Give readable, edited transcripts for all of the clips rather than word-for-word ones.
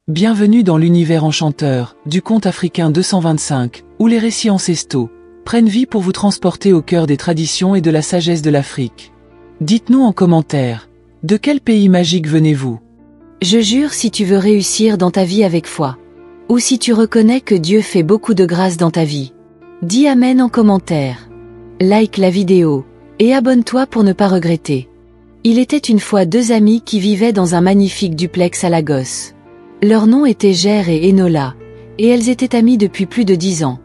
Bienvenue dans l'univers enchanteur du conte africain 225, où les récits ancestraux prennent vie pour vous transporter au cœur des traditions et de la sagesse de l'Afrique. Dites-nous en commentaire, de quel pays magique venez-vous? Je jure si tu veux réussir dans ta vie avec foi. Ou si tu reconnais que Dieu fait beaucoup de grâce dans ta vie. Dis Amen en commentaire. Like la vidéo, et abonne-toi pour ne pas regretter. Il était une fois deux amis qui vivaient dans un magnifique duplex à Lagos. Leurs noms étaient Ger et Enola, et elles étaient amies depuis plus de 10 ans.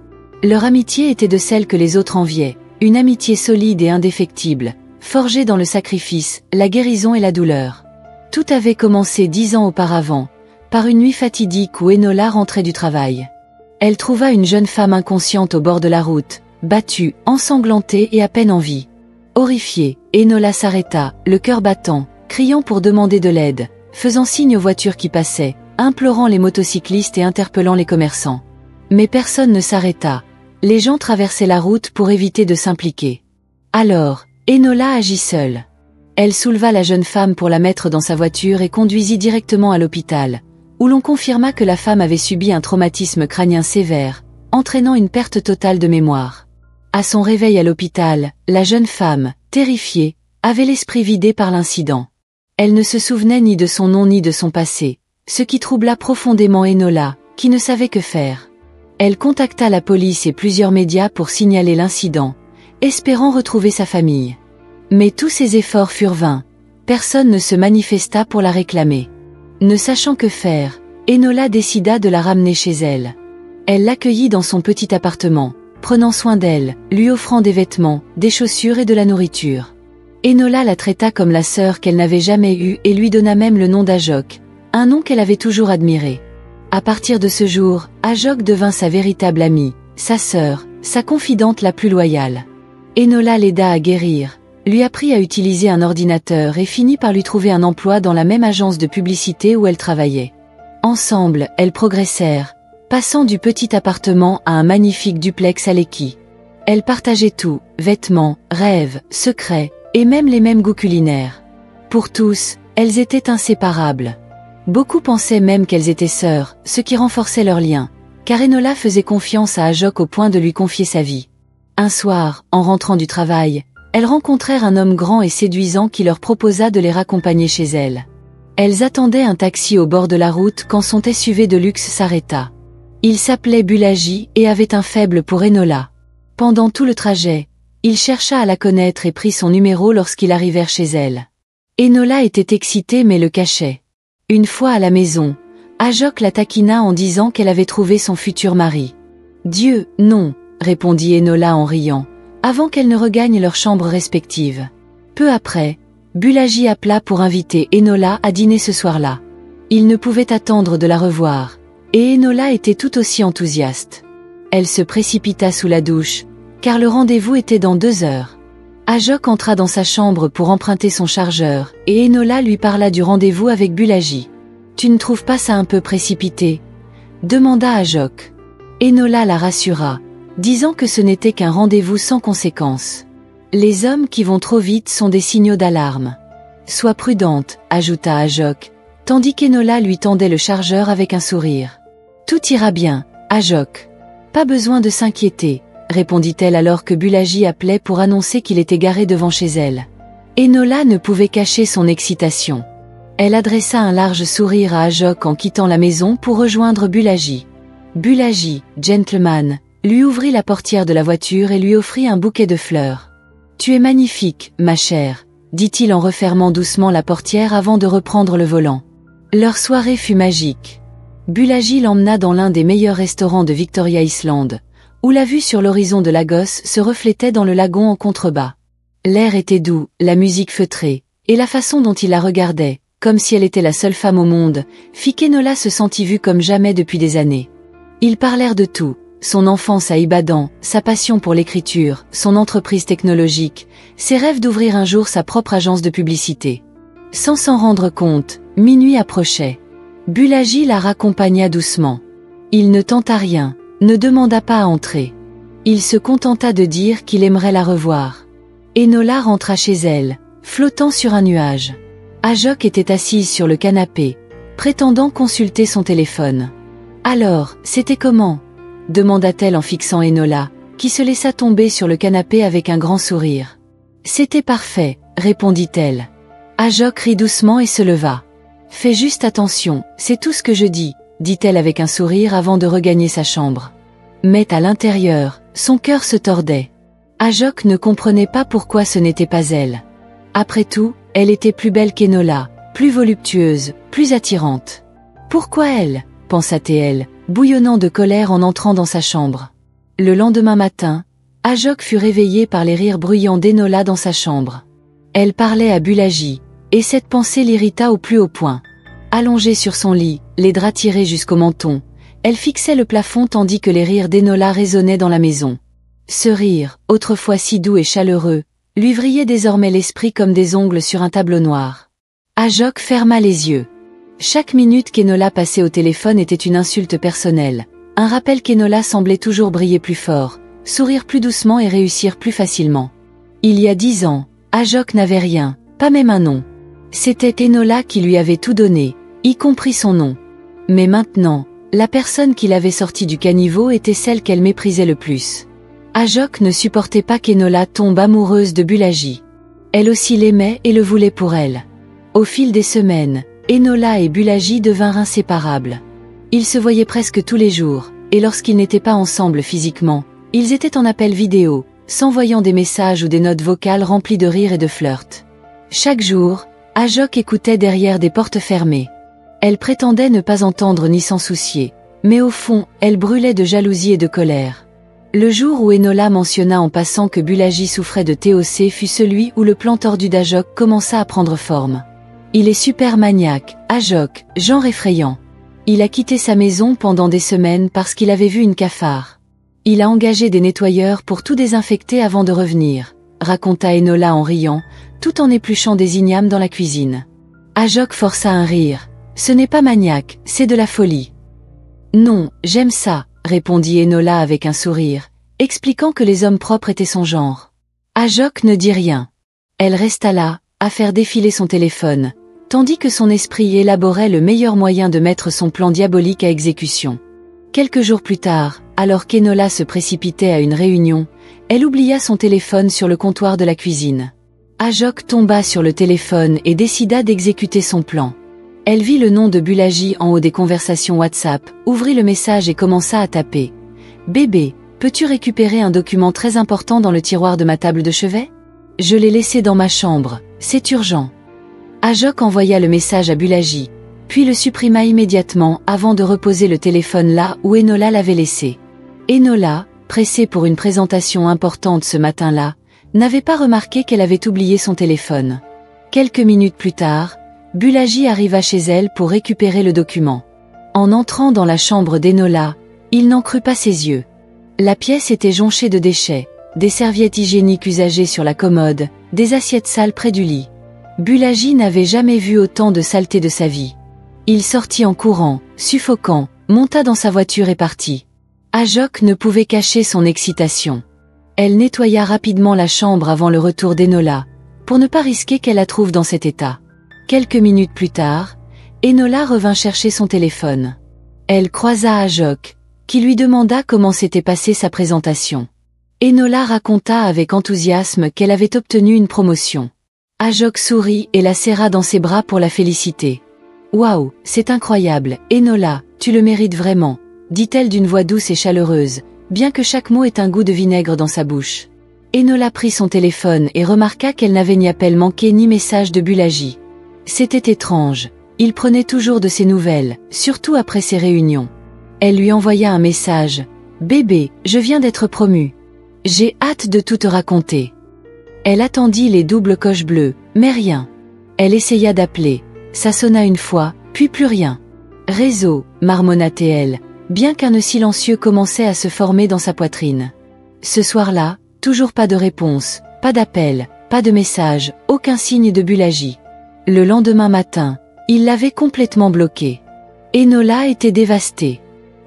Leur amitié était de celle que les autres enviaient, une amitié solide et indéfectible, forgée dans le sacrifice, la guérison et la douleur. Tout avait commencé 10 ans auparavant, par une nuit fatidique où Enola rentrait du travail. Elle trouva une jeune femme inconsciente au bord de la route, battue, ensanglantée et à peine en vie. Horrifiée, Enola s'arrêta, le cœur battant, criant pour demander de l'aide, faisant signe aux voitures qui passaient, implorant les motocyclistes et interpellant les commerçants. Mais personne ne s'arrêta. Les gens traversaient la route pour éviter de s'impliquer. Alors, Enola agit seule. Elle souleva la jeune femme pour la mettre dans sa voiture et conduisit directement à l'hôpital, où l'on confirma que la femme avait subi un traumatisme crânien sévère, entraînant une perte totale de mémoire. À son réveil à l'hôpital, la jeune femme, terrifiée, avait l'esprit vidé par l'incident. Elle ne se souvenait ni de son nom ni de son passé, ce qui troubla profondément Enola, qui ne savait que faire. Elle contacta la police et plusieurs médias pour signaler l'incident, espérant retrouver sa famille. Mais tous ses efforts furent vains, personne ne se manifesta pour la réclamer. Ne sachant que faire, Enola décida de la ramener chez elle. Elle l'accueillit dans son petit appartement, prenant soin d'elle, lui offrant des vêtements, des chaussures et de la nourriture. Enola la traita comme la sœur qu'elle n'avait jamais eue et lui donna même le nom d'Ajok, un nom qu'elle avait toujours admiré. À partir de ce jour, Ajok devint sa véritable amie, sa sœur, sa confidente la plus loyale. Enola l'aida à guérir, lui apprit à utiliser un ordinateur et finit par lui trouver un emploi dans la même agence de publicité où elle travaillait. Ensemble, elles progressèrent, passant du petit appartement à un magnifique duplex à Lekki. Elles partageaient tout, vêtements, rêves, secrets, et même les mêmes goûts culinaires. Pour tous, elles étaient inséparables. Beaucoup pensaient même qu'elles étaient sœurs, ce qui renforçait leur lien, car Enola faisait confiance à Ajok au point de lui confier sa vie. Un soir, en rentrant du travail, elles rencontrèrent un homme grand et séduisant qui leur proposa de les raccompagner chez elle. Elles attendaient un taxi au bord de la route quand son SUV de luxe s'arrêta. Il s'appelait Bulaji et avait un faible pour Enola. Pendant tout le trajet, il chercha à la connaître et prit son numéro lorsqu'ils arrivèrent chez elle. Enola était excitée mais le cachait. Une fois à la maison, Ajok la taquina en disant qu'elle avait trouvé son futur mari. « Dieu, non !» répondit Enola en riant, avant qu'elles ne regagnent leurs chambres respectives. Peu après, Bulaji appela pour inviter Enola à dîner ce soir-là. Il ne pouvait attendre de la revoir, et Enola était tout aussi enthousiaste. Elle se précipita sous la douche, car le rendez-vous était dans 2 heures. Ajok entra dans sa chambre pour emprunter son chargeur, et Enola lui parla du rendez-vous avec Bulaji. « Tu ne trouves pas ça un peu précipité ?» demanda Ajok. Enola la rassura, disant que ce n'était qu'un rendez-vous sans conséquence. « Les hommes qui vont trop vite sont des signaux d'alarme. »« Sois prudente » ajouta Ajok, tandis qu'Enola lui tendait le chargeur avec un sourire. « Tout ira bien, Ajok. Pas besoin de s'inquiéter. » répondit-elle alors que Bulaji appelait pour annoncer qu'il était garé devant chez elle. Enola ne pouvait cacher son excitation. Elle adressa un large sourire à Ajok en quittant la maison pour rejoindre Bulaji. Bulaji, gentleman, lui ouvrit la portière de la voiture et lui offrit un bouquet de fleurs. « Tu es magnifique, ma chère », dit-il en refermant doucement la portière avant de reprendre le volant. Leur soirée fut magique. Bulaji l'emmena dans l'un des meilleurs restaurants de Victoria Island, où la vue sur l'horizon de Lagos se reflétait dans le lagon en contrebas. L'air était doux, la musique feutrée, et la façon dont il la regardait, comme si elle était la seule femme au monde, fit qu'Enola se sentit vue comme jamais depuis des années. Ils parlèrent de tout, son enfance à Ibadan, sa passion pour l'écriture, son entreprise technologique, ses rêves d'ouvrir un jour sa propre agence de publicité. Sans s'en rendre compte, minuit approchait. Bulaji la raccompagna doucement. Il ne tenta rien, ne demanda pas à entrer. Il se contenta de dire qu'il aimerait la revoir. Enola rentra chez elle, flottant sur un nuage. Ajok était assise sur le canapé, prétendant consulter son téléphone. « Alors, c'était comment ?» demanda-t-elle en fixant Enola, qui se laissa tomber sur le canapé avec un grand sourire. « C'était parfait, répondit-elle. Ajok rit doucement et se leva. « Fais juste attention, c'est tout ce que je dis, dit-elle avec un sourire avant de regagner sa chambre. Mais à l'intérieur, son cœur se tordait. Ajok ne comprenait pas pourquoi ce n'était pas elle. Après tout, elle était plus belle qu'Enola, plus voluptueuse, plus attirante. Pourquoi elle, pensa-t-elle, bouillonnant de colère en entrant dans sa chambre. Le lendemain matin, Ajok fut réveillée par les rires bruyants d'Enola dans sa chambre. Elle parlait à Bulaji, et cette pensée l'irrita au plus haut point. Allongée sur son lit, les draps tirés jusqu'au menton, elle fixait le plafond tandis que les rires d'Enola résonnaient dans la maison. Ce rire, autrefois si doux et chaleureux, lui vrillait désormais l'esprit comme des ongles sur un tableau noir. Ajok ferma les yeux. Chaque minute qu'Enola passait au téléphone était une insulte personnelle, un rappel qu'Enola semblait toujours briller plus fort, sourire plus doucement et réussir plus facilement. Il y a 10 ans, Ajok n'avait rien, pas même un nom. C'était Enola qui lui avait tout donné, y compris son nom. Mais maintenant, la personne qui l'avait sortie du caniveau était celle qu'elle méprisait le plus. Ajok ne supportait pas qu'Enola tombe amoureuse de Bulaji. Elle aussi l'aimait et le voulait pour elle. Au fil des semaines, Enola et Bulaji devinrent inséparables. Ils se voyaient presque tous les jours, et lorsqu'ils n'étaient pas ensemble physiquement, ils étaient en appel vidéo, s'envoyant des messages ou des notes vocales remplies de rires et de flirts. Chaque jour, Ajok écoutait derrière des portes fermées. Elle prétendait ne pas entendre ni s'en soucier, mais au fond, elle brûlait de jalousie et de colère. Le jour où Enola mentionna en passant que Bulaji souffrait de TOC fut celui où le plan tordu d'Ajok commença à prendre forme. Il est super maniaque, Ajok, genre effrayant. Il a quitté sa maison pendant des semaines parce qu'il avait vu une cafard. Il a engagé des nettoyeurs pour tout désinfecter avant de revenir, raconta Enola en riant, tout en épluchant des ignames dans la cuisine. Ajok força un rire. Ce n'est pas maniaque, c'est de la folie. Non, j'aime ça, répondit Enola avec un sourire, expliquant que les hommes propres étaient son genre. Ajok ne dit rien. Elle resta là, à faire défiler son téléphone, tandis que son esprit élaborait le meilleur moyen de mettre son plan diabolique à exécution. Quelques jours plus tard, alors qu'Enola se précipitait à une réunion, elle oublia son téléphone sur le comptoir de la cuisine. Ajok tomba sur le téléphone et décida d'exécuter son plan. Elle vit le nom de Bulaji en haut des conversations WhatsApp, ouvrit le message et commença à taper. « Bébé, peux-tu récupérer un document très important dans le tiroir de ma table de chevet ? Je l'ai laissé dans ma chambre, c'est urgent. » Ajok envoya le message à Bulaji, puis le supprima immédiatement avant de reposer le téléphone là où Enola l'avait laissé. Enola, pressée pour une présentation importante ce matin-là, n'avait pas remarqué qu'elle avait oublié son téléphone. Quelques minutes plus tard, Bulaji arriva chez elle pour récupérer le document. En entrant dans la chambre d'Enola, il n'en crut pas ses yeux. La pièce était jonchée de déchets, des serviettes hygiéniques usagées sur la commode, des assiettes sales près du lit. Bulaji n'avait jamais vu autant de saleté de sa vie. Il sortit en courant, suffocant, monta dans sa voiture et partit. Ajok ne pouvait cacher son excitation. Elle nettoya rapidement la chambre avant le retour d'Enola, pour ne pas risquer qu'elle la trouve dans cet état. Quelques minutes plus tard, Enola revint chercher son téléphone. Elle croisa Ajok, qui lui demanda comment s'était passée sa présentation. Enola raconta avec enthousiasme qu'elle avait obtenu une promotion. Ajok sourit et la serra dans ses bras pour la féliciter. « Waouh, c'est incroyable, Enola, tu le mérites vraiment », dit-elle d'une voix douce et chaleureuse, bien que chaque mot ait un goût de vinaigre dans sa bouche. Enola prit son téléphone et remarqua qu'elle n'avait ni appel manqué ni message de Bulaji. C'était étrange, il prenait toujours de ses nouvelles, surtout après ses réunions. Elle lui envoya un message. « Bébé, je viens d'être promue. J'ai hâte de tout te raconter. » Elle attendit les doubles coches bleues, mais rien. Elle essaya d'appeler. Ça sonna une fois, puis plus rien. « Réseau », marmonna-t-elle, bien qu'un nœud silencieux commençait à se former dans sa poitrine. Ce soir-là, toujours pas de réponse, pas d'appel, pas de message, aucun signe de Bulaji. Le lendemain matin, il l'avait complètement bloqué. Enola était dévastée.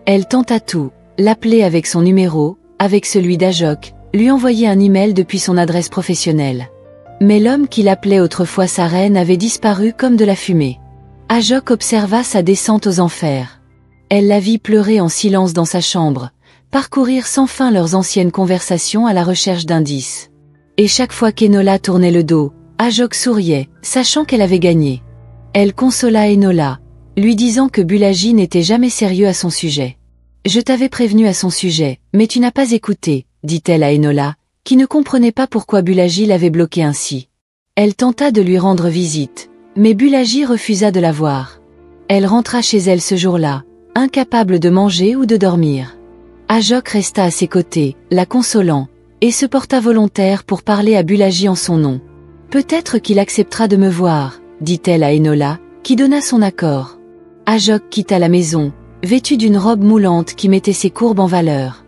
Elle tenta tout, l'appeler avec son numéro, avec celui d'Ajok, lui envoyer un email depuis son adresse professionnelle. Mais l'homme qui l'appelait autrefois sa reine avait disparu comme de la fumée. Ajok observa sa descente aux enfers. Elle la vit pleurer en silence dans sa chambre, parcourir sans fin leurs anciennes conversations à la recherche d'indices. Et chaque fois qu'Enola tournait le dos, Ajok souriait, sachant qu'elle avait gagné. Elle consola Enola, lui disant que Bulaji n'était jamais sérieux à son sujet. « Je t'avais prévenu à son sujet, mais tu n'as pas écouté », dit-elle à Enola, qui ne comprenait pas pourquoi Bulaji l'avait bloqué ainsi. Elle tenta de lui rendre visite, mais Bulaji refusa de la voir. Elle rentra chez elle ce jour-là, incapable de manger ou de dormir. Ajok resta à ses côtés, la consolant, et se porta volontaire pour parler à Bulaji en son nom. « Peut-être qu'il acceptera de me voir », dit-elle à Enola, qui donna son accord. Ajok quitta la maison, vêtue d'une robe moulante qui mettait ses courbes en valeur.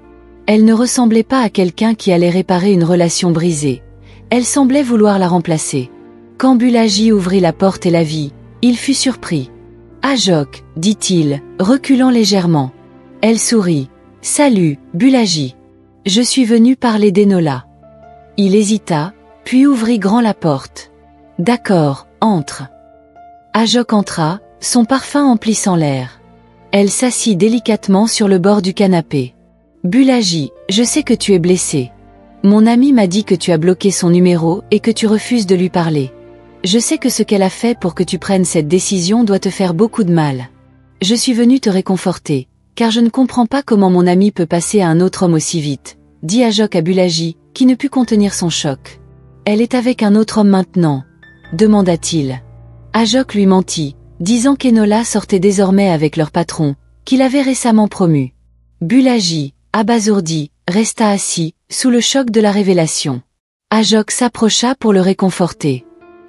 Elle ne ressemblait pas à quelqu'un qui allait réparer une relation brisée. Elle semblait vouloir la remplacer. Quand Bulaji ouvrit la porte et la vit, il fut surpris. « Ajok, dit-il, reculant légèrement. Elle sourit. « Salut, Bulaji. Je suis venu parler d'Enola. » Il hésita, puis ouvrit grand la porte. « D'accord, entre. » Ajok entra, son parfum emplissant l'air. Elle s'assit délicatement sur le bord du canapé. « Bulaji, je sais que tu es blessé. Mon ami m'a dit que tu as bloqué son numéro et que tu refuses de lui parler. Je sais que ce qu'elle a fait pour que tu prennes cette décision doit te faire beaucoup de mal. Je suis venu te réconforter, car je ne comprends pas comment mon ami peut passer à un autre homme aussi vite, » dit Ajok à Bulaji, qui ne put contenir son choc. « Elle est avec un autre homme maintenant ?» demanda-t-il. Ajok lui mentit, disant qu'Enola sortait désormais avec leur patron, qu'il avait récemment promu. Bulaji, abasourdi, resta assis, sous le choc de la révélation. Ajok s'approcha pour le réconforter.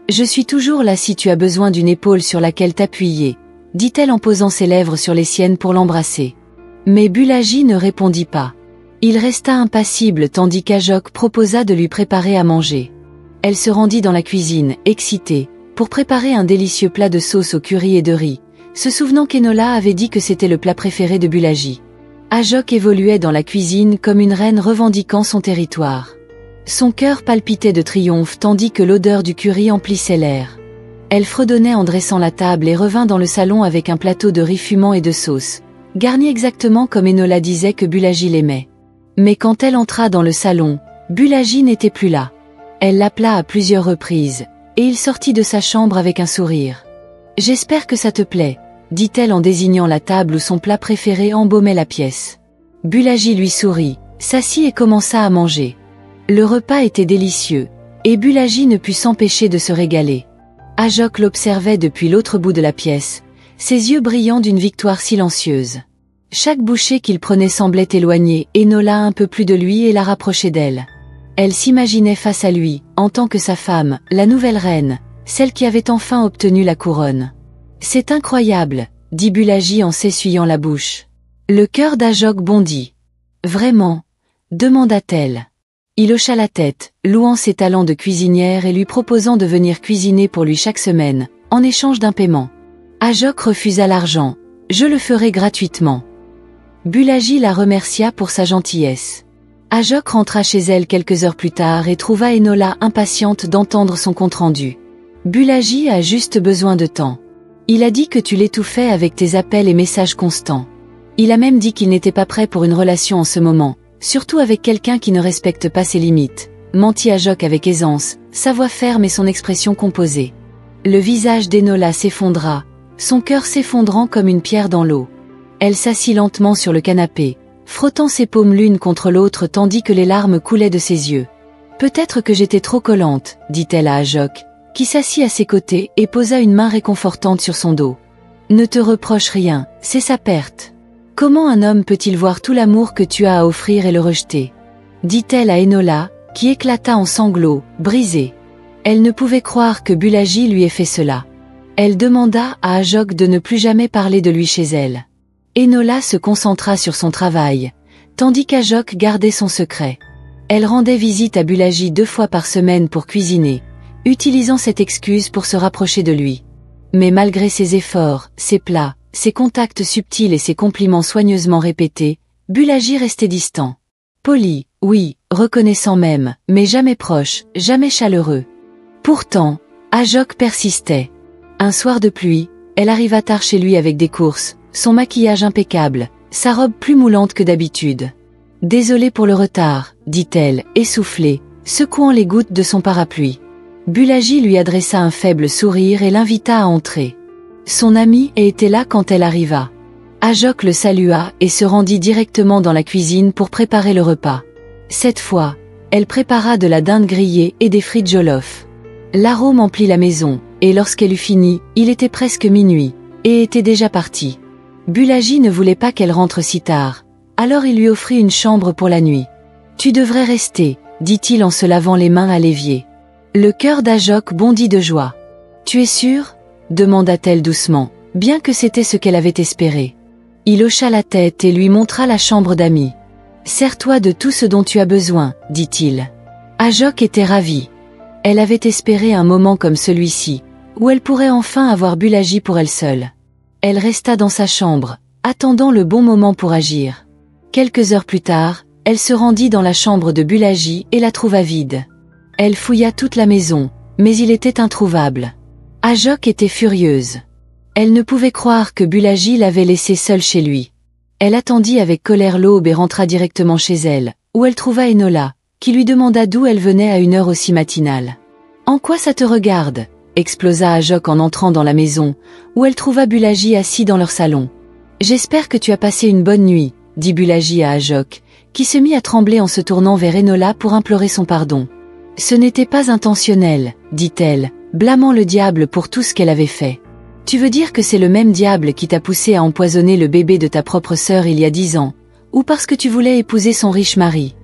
« Je suis toujours là si tu as besoin d'une épaule sur laquelle t'appuyer, » dit-elle en posant ses lèvres sur les siennes pour l'embrasser. Mais Bulaji ne répondit pas. Il resta impassible tandis qu'Ajok proposa de lui préparer à manger. Elle se rendit dans la cuisine, excitée, pour préparer un délicieux plat de sauce au curry et de riz, se souvenant qu'Enola avait dit que c'était le plat préféré de Bulaji. Ajok évoluait dans la cuisine comme une reine revendiquant son territoire. Son cœur palpitait de triomphe tandis que l'odeur du curry emplissait l'air. Elle fredonnait en dressant la table et revint dans le salon avec un plateau de riz fumant et de sauce, garni exactement comme Enola disait que Bulaji l'aimait. Mais quand elle entra dans le salon, Bulaji n'était plus là. Elle l'appela à plusieurs reprises, et il sortit de sa chambre avec un sourire. « J'espère que ça te plaît », dit-elle en désignant la table où son plat préféré embaumait la pièce. Bulaji lui sourit, s'assit et commença à manger. Le repas était délicieux, et Bulaji ne put s'empêcher de se régaler. Ajok l'observait depuis l'autre bout de la pièce, ses yeux brillants d'une victoire silencieuse. Chaque bouchée qu'il prenait semblait éloigner Enola un peu plus de lui et la rapprocher d'elle. Elle s'imaginait face à lui, en tant que sa femme, la nouvelle reine, celle qui avait enfin obtenu la couronne. « C'est incroyable, » dit Bulaji en s'essuyant la bouche. Le cœur d'Ajok bondit. « Vraiment ?» demanda-t-elle. Il hocha la tête, louant ses talents de cuisinière et lui proposant de venir cuisiner pour lui chaque semaine, en échange d'un paiement. Ajok refusa l'argent. « Je le ferai gratuitement. » Bulaji la remercia pour sa gentillesse. Ajok rentra chez elle quelques heures plus tard et trouva Enola impatiente d'entendre son compte-rendu. « Bulaji a juste besoin de temps. Il a dit que tu l'étouffais avec tes appels et messages constants. Il a même dit qu'il n'était pas prêt pour une relation en ce moment. Surtout avec quelqu'un qui ne respecte pas ses limites, » mentit Ajok avec aisance, sa voix ferme et son expression composée. Le visage d'Enola s'effondra, son cœur s'effondrant comme une pierre dans l'eau. Elle s'assit lentement sur le canapé, frottant ses paumes l'une contre l'autre tandis que les larmes coulaient de ses yeux. « Peut-être que j'étais trop collante, » dit-elle à Ajok, qui s'assit à ses côtés et posa une main réconfortante sur son dos. « Ne te reproche rien, c'est sa perte. Comment un homme peut-il voir tout l'amour que tu as à offrir et le rejeter ?» dit-elle à Enola, qui éclata en sanglots, brisée. Elle ne pouvait croire que Bulaji lui ait fait cela. Elle demanda à Ajok de ne plus jamais parler de lui chez elle. Enola se concentra sur son travail, tandis qu'Ajok gardait son secret. Elle rendait visite à Bulaji 2 fois par semaine pour cuisiner, utilisant cette excuse pour se rapprocher de lui. Mais malgré ses efforts, ses plats, ses contacts subtils et ses compliments soigneusement répétés, Bulaji restait distant. Poli, oui, reconnaissant même, mais jamais proche, jamais chaleureux. Pourtant, Ajok persistait. Un soir de pluie, Elle arriva tard chez lui avec des courses, son maquillage impeccable, sa robe plus moulante que d'habitude. « Désolée pour le retard », dit-elle, essoufflée, secouant les gouttes de son parapluie. Bulaji lui adressa un faible sourire et l'invita à entrer. Son amie était là quand elle arriva. Ajok le salua et se rendit directement dans la cuisine pour préparer le repas. Cette fois, elle prépara de la dinde grillée et des frites jollof. L'arôme emplit la maison, et lorsqu'elle eut fini, il était presque minuit, et était déjà parti. Bulaji ne voulait pas qu'elle rentre si tard, alors il lui offrit une chambre pour la nuit. « Tu devrais rester », dit-il en se lavant les mains à l'évier. Le cœur d'Ajok bondit de joie. « Tu es sûr ?» demanda-t-elle doucement, bien que c'était ce qu'elle avait espéré. Il hocha la tête et lui montra la chambre d'amis. « Sers-toi de tout ce dont tu as besoin, » dit-il. Ajok était ravie. Elle avait espéré un moment comme celui-ci, où elle pourrait enfin avoir Bulaji pour elle seule. Elle resta dans sa chambre, attendant le bon moment pour agir. Quelques heures plus tard, elle se rendit dans la chambre de Bulaji et la trouva vide. Elle fouilla toute la maison, mais il était introuvable. Ajok était furieuse. Elle ne pouvait croire que Bulaji l'avait laissée seule chez lui. Elle attendit avec colère l'aube et rentra directement chez elle, où elle trouva Enola, qui lui demanda d'où elle venait à une heure aussi matinale. « En quoi ça te regarde ?» explosa Ajok en entrant dans la maison, où elle trouva Bulaji assis dans leur salon. « J'espère que tu as passé une bonne nuit, » dit Bulaji à Ajok, qui se mit à trembler en se tournant vers Enola pour implorer son pardon. « Ce n'était pas intentionnel, » dit-elle, blâmant le diable pour tout ce qu'elle avait fait. « Tu veux dire que c'est le même diable qui t'a poussé à empoisonner le bébé de ta propre sœur il y a 10 ans, ou parce que tu voulais épouser son riche mari ?»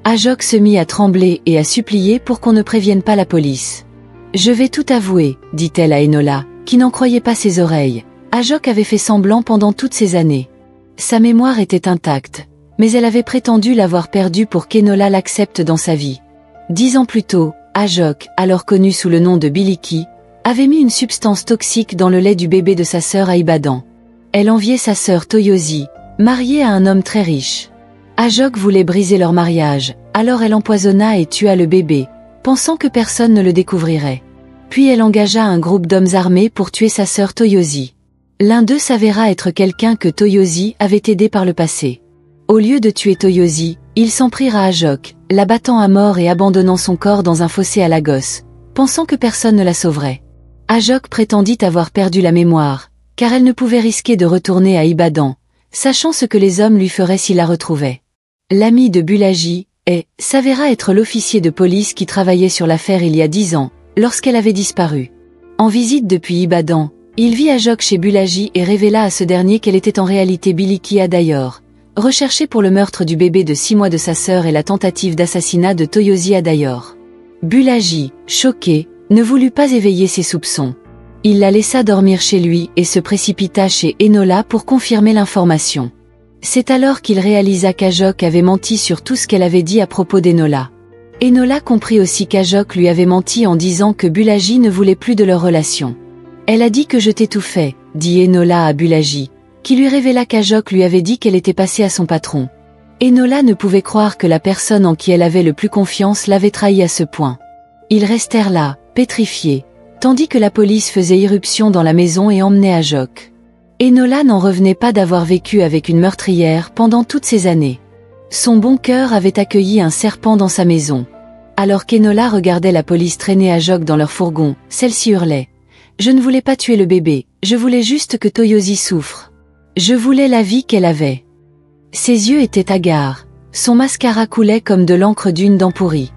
Ajok se mit à trembler et à supplier pour qu'on ne prévienne pas la police. « Je vais tout avouer, » dit-elle à Enola, qui n'en croyait pas ses oreilles. Ajok avait fait semblant pendant toutes ces années. Sa mémoire était intacte, mais elle avait prétendu l'avoir perdue pour qu'Enola l'accepte dans sa vie. 10 ans plus tôt, Ajok, alors connu sous le nom de Biliki, avait mis une substance toxique dans le lait du bébé de sa sœur à Ibadan. Elle enviait sa sœur Toyosi, mariée à un homme très riche. Ajok voulait briser leur mariage, alors elle empoisonna et tua le bébé, pensant que personne ne le découvrirait. Puis elle engagea un groupe d'hommes armés pour tuer sa sœur Toyosi. L'un d'eux s'avéra être quelqu'un que Toyosi avait aidé par le passé. Au lieu de tuer Toyosi, ils s'en prirent à Ajok, l'abattant à mort et abandonnant son corps dans un fossé à Lagos, pensant que personne ne la sauverait. Ajok prétendit avoir perdu la mémoire, car elle ne pouvait risquer de retourner à Ibadan, sachant ce que les hommes lui feraient s'ils la retrouvaient. L'ami de Bulaji, s'avéra être l'officier de police qui travaillait sur l'affaire il y a 10 ans, lorsqu'elle avait disparu. En visite depuis Ibadan, il vit Ajok chez Bulaji et révéla à ce dernier qu'elle était en réalité Biliki Adayor, recherchée pour le meurtre du bébé de 6 mois de sa sœur et la tentative d'assassinat de Toyosi Adayor. Bulaji, choqué, ne voulut pas éveiller ses soupçons. Il la laissa dormir chez lui et se précipita chez Enola pour confirmer l'information. C'est alors qu'il réalisa qu'Ajok avait menti sur tout ce qu'elle avait dit à propos d'Enola. Enola comprit aussi qu'Ajok lui avait menti en disant que Bulaji ne voulait plus de leur relation. « Elle a dit que je t'étouffais », dit Enola à Bulaji, qui lui révéla qu'Ajok lui avait dit qu'elle était passée à son patron. Enola ne pouvait croire que la personne en qui elle avait le plus confiance l'avait trahi à ce point. Ils restèrent là, pétrifiés, tandis que la police faisait irruption dans la maison et emmenait Ajok. Enola n'en revenait pas d'avoir vécu avec une meurtrière pendant toutes ces années. Son bon cœur avait accueilli un serpent dans sa maison. Alors qu'Enola regardait la police traîner Ajok dans leur fourgon, celle-ci hurlait. « Je ne voulais pas tuer le bébé, je voulais juste que Toyosi souffre. Je voulais la vie qu'elle avait. » Ses yeux étaient hagards, son mascara coulait comme de l'encre d'une dent pourrie.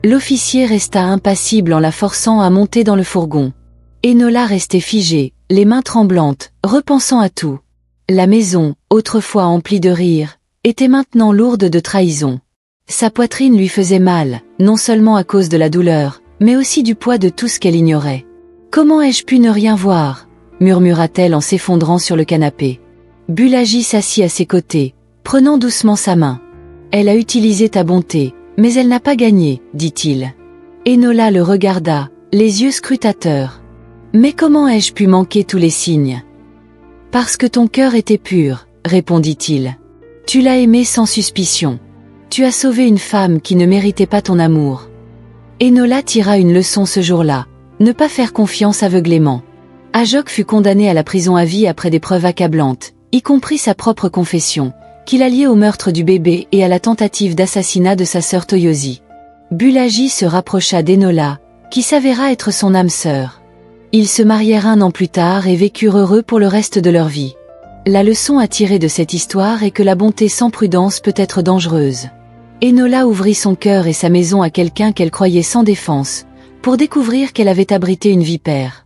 L'officier resta impassible en la forçant à monter dans le fourgon. Enola restait figée, les mains tremblantes, repensant à tout. La maison, autrefois emplie de rire, était maintenant lourde de trahison. Sa poitrine lui faisait mal, non seulement à cause de la douleur, mais aussi du poids de tout ce qu'elle ignorait. « Comment ai-je pu ne rien voir ?» murmura-t-elle en s'effondrant sur le canapé. Bulaji s'assit à ses côtés, prenant doucement sa main. « Elle a utilisé ta bonté, mais elle n'a pas gagné, » dit-il. Enola le regarda, les yeux scrutateurs. « Mais comment ai-je pu manquer tous les signes ?»« Parce que ton cœur était pur, » répondit-il. « Tu l'as aimé sans suspicion. Tu as sauvé une femme qui ne méritait pas ton amour. » Enola tira une leçon ce jour-là, ne pas faire confiance aveuglément. Ajok fut condamné à la prison à vie après des preuves accablantes, y compris sa propre confession, qu'il a liée au meurtre du bébé et à la tentative d'assassinat de sa sœur Toyosi. Bulaji se rapprocha d'Enola, qui s'avéra être son âme sœur. Ils se marièrent 1 an plus tard et vécurent heureux pour le reste de leur vie. La leçon à tirer de cette histoire est que la bonté sans prudence peut être dangereuse. Enola ouvrit son cœur et sa maison à quelqu'un qu'elle croyait sans défense, pour découvrir qu'elle avait abrité une vipère.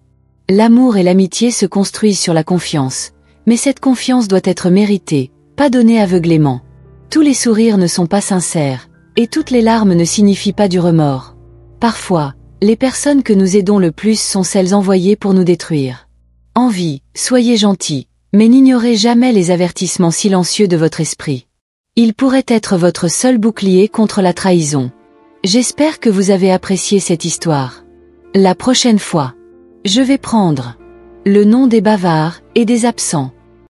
L'amour et l'amitié se construisent sur la confiance, mais cette confiance doit être méritée, pas donnée aveuglément. Tous les sourires ne sont pas sincères, et toutes les larmes ne signifient pas du remords. Parfois, les personnes que nous aidons le plus sont celles envoyées pour nous détruire. En vie, soyez gentils, mais n'ignorez jamais les avertissements silencieux de votre esprit. Ils pourraient être votre seul bouclier contre la trahison. J'espère que vous avez apprécié cette histoire. La prochaine fois, je vais prendre le nom des bavards et des absents.